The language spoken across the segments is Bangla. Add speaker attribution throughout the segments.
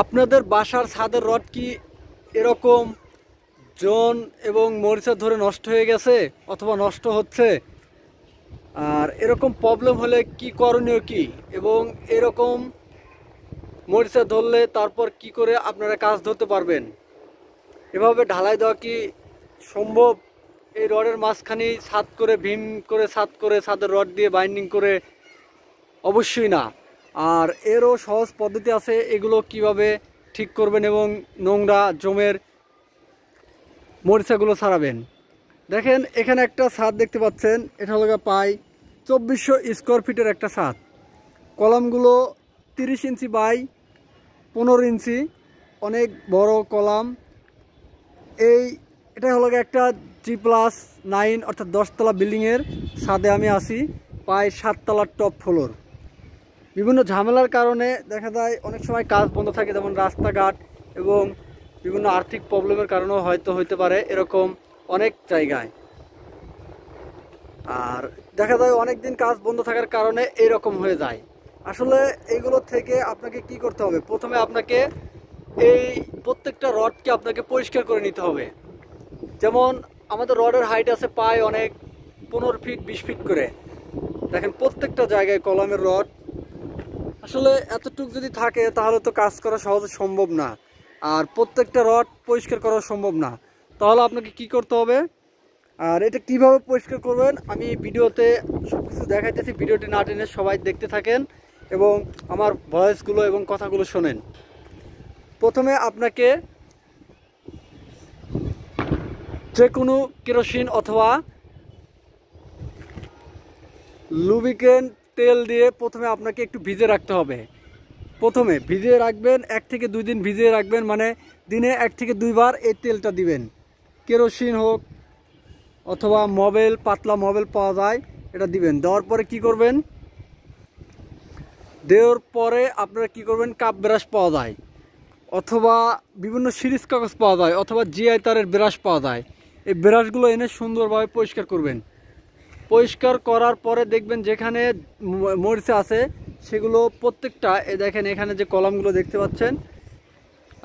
Speaker 1: আপনাদের বাসার ছাদের রড কি এরকম জোন এবং মরিচা ধরে নষ্ট হয়ে গেছে অথবা নষ্ট হচ্ছে? আর এরকম প্রবলেম হলে কি করণীয় কি, এবং এরকম মরিচা ধরলে তারপর কি করে আপনারা কাজ ধরতে পারবেন? এভাবে ঢালাই দেওয়া কি সম্ভব? এই রডের মাঝখানে ছাদ করে ভীম করে ছাদ করে ছাদের রড দিয়ে বাইন্ডিং করে? অবশ্যই না। আর এরও সহজ পদ্ধতি আছে, এগুলো কিভাবে ঠিক করবেন এবং নোংরা জমের মরিচাগুলো ছাড়াবেন। দেখেন এখানে একটা ছাদ দেখতে পাচ্ছেন, এটা হলো প্রায় 2400 স্কোয়ার ফিটের একটা ছাদ। কলামগুলো 30 ইঞ্চি বাই 15 ইঞ্চি, অনেক বড় কলাম। এটা হলো একটা G+9 অর্থাৎ 10 তলা বিল্ডিংয়ের ছাদে আমি আছি, প্রায় 7 তলার টপ ফ্লোর। বিভিন্ন ঝামেলার কারণে দেখা যায় অনেক সময় কাজ বন্ধ থাকে, যেমন রাস্তাঘাট এবং বিভিন্ন আর্থিক প্রবলেমের কারণেও হয়তো হইতে পারে এরকম অনেক জায়গায়। আর দেখা যায় অনেক দিন কাজ বন্ধ থাকার কারণে এরকম হয়ে যায়। আসলে এইগুলো থেকে আপনাকে কি করতে হবে? প্রথমে আপনাকে এই প্রত্যেকটা রডকে আপনাকে পরিষ্কার করে নিতে হবে। যেমন আমাদের রডের হাইট আছে প্রায় অনেক 15 ফিট 20 ফিট করে। দেখেন প্রত্যেকটা জায়গায় কলামের রড। আসলে এতটুকু যদি থাকে তাহলে তো কাজ করা সহজে সম্ভব না, আর প্রত্যেকটা রড পরিষ্কার করা সম্ভব না। তাহলে আপনাকে কি করতে হবে, আর এটা কিভাবে পরিষ্কার করবেন আমি ভিডিওতে সব কিছু দেখাইতেছি। ভিডিওটি না টেনে সবাই দেখতে থাকেন এবং আমার ভয়েসগুলো এবং কথাগুলো শোনেন। প্রথমে আপনাকে যে কোনো কেরোসিন অথবা লুব্রিকেন্ট তেল দিয়ে প্রথমে আপনাকে একটু ভিজে রাখতে হবে। প্রথমে ভিজিয়ে রাখবেন, 1 থেকে 2 দিন ভিজিয়ে রাখবেন, মানে দিনে 1 থেকে 2 বার এই তেলটা দিবেন। কেরোসিন হোক অথবা মোবিল, পাতলা মোবিল পাওয়া যায়, এটা দিবেন। দেওয়ার পরে কি করবেন, দেওয়ার পরে আপনারা কি করবেন, কাপ ব্রাশ পাওয়া যায় অথবা বিভিন্ন সিরিজ কাগজ পাওয়া যায় অথবা জিআই তারের ব্রাশ পাওয়া যায়। এই ব্রাশগুলো এনে সুন্দরভাবে পরিষ্কার করবেন। পরিষ্কার করার পরে দেখবেন যেখানে মরিচা আছে সেগুলো প্রত্যেকটা, দেখেন এখানে যে কলামগুলো দেখতে পাচ্ছেন,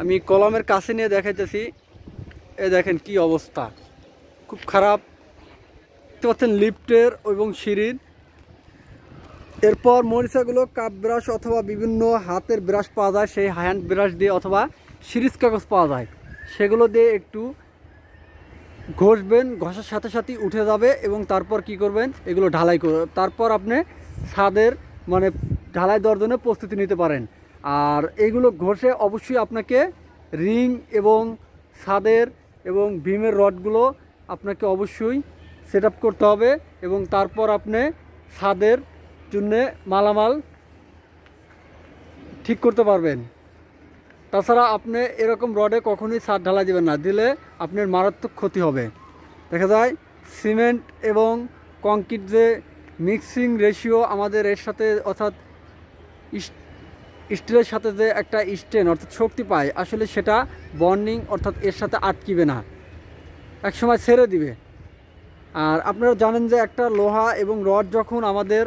Speaker 1: আমি কলামের কাছে নিয়ে দেখাইতেছি। দেখেন কি অবস্থা, খুব খারাপ দেখতে পাচ্ছেন লিফটের এবং সিঁড়ির। এরপর মরিচাগুলো কাপ ব্রাশ অথবা বিভিন্ন হাতের ব্রাশ পাওয়া যায়, সেই হ্যান্ড ব্রাশ দিয়ে অথবা সিরিজ কাগজ পাওয়া যায়, সেগুলো দিয়ে একটু ঘষবেন। ঘষার সাথে সাথে উঠে যাবে এবং তারপর কি করবেন, এগুলো ঢালাই করবেন। তারপর আপনি ছাদের মানে ঢালাই দেওয়ার জন্য প্রস্তুতি নিতে পারেন। আর এইগুলো ঘষে অবশ্যই আপনাকে রিং এবং ছাদের এবং ভীমের রডগুলো আপনাকে অবশ্যই সেট আপ করতে হবে এবং তারপর আপনি ছাদের জন্য মালামাল ঠিক করতে পারবেন। তাছাড়া আপনি এরকম রডে কখনোই ছাদ ঢালাই দেবেন না, দিলে আপনার মারাত্মক ক্ষতি হবে। দেখা যায় সিমেন্ট এবং কংক্রিট যে মিক্সিং রেশিও আমাদের এর সাথে অর্থাৎ স্টিলের সাথে যে একটা স্ট্রেন অর্থাৎ শক্তি পায়, আসলে সেটা বন্ডিং অর্থাৎ এর সাথে আটকিবে না, একসময় ছেড়ে দিবে। আর আপনারা জানেন যে একটা লোহা এবং রড যখন আমাদের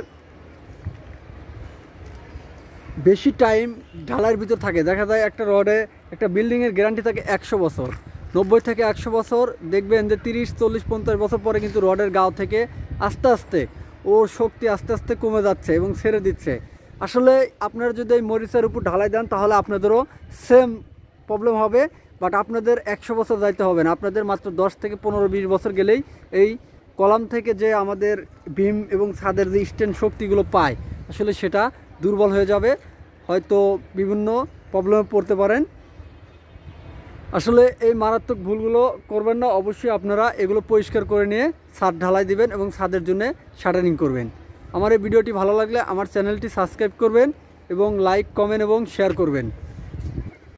Speaker 1: বেশি টাইম ঢালাইয়ের ভিতর থাকে, দেখা যায় একটা রডে একটা বিল্ডিংয়ের গ্যারান্টি থাকে 100 বছর, 90 থেকে 100 বছর। দেখবেন যে 30, 40, 50 বছর পরে কিন্তু রডের গাও থেকে আস্তে আস্তে ওর শক্তি আস্তে আস্তে কমে যাচ্ছে এবং ছেড়ে দিচ্ছে। আসলে আপনারা যদি এই মরিচের উপর ঢালাই দেন তাহলে আপনাদেরও সেম প্রবলেম হবে, বাট আপনাদের 100 বছর যাইতে হবে না, আপনাদের মাত্র 10 থেকে 15-20 বছর গেলেই এই কলাম থেকে যে আমাদের ভীম এবং ছাদের যে স্ট্যান্ড শক্তিগুলো পায় আসলে সেটা দুর্বল হয়ে যাবে, হয়তো বিভিন্ন প্রবলেমে পড়তে পারেন। আসলে এই মারাত্মক ভুলগুলো করবেন না, অবশ্যই আপনারা এগুলো পরিষ্কার করে নিয়ে ছাদ ঢালাই দিবেন এবং ছাদের জন্য শাটারিং করবেন। আমার এই ভিডিওটি ভালো লাগলে আমার চ্যানেলটি সাবস্ক্রাইব করবেন এবং লাইক, কমেন্ট এবং শেয়ার করবেন।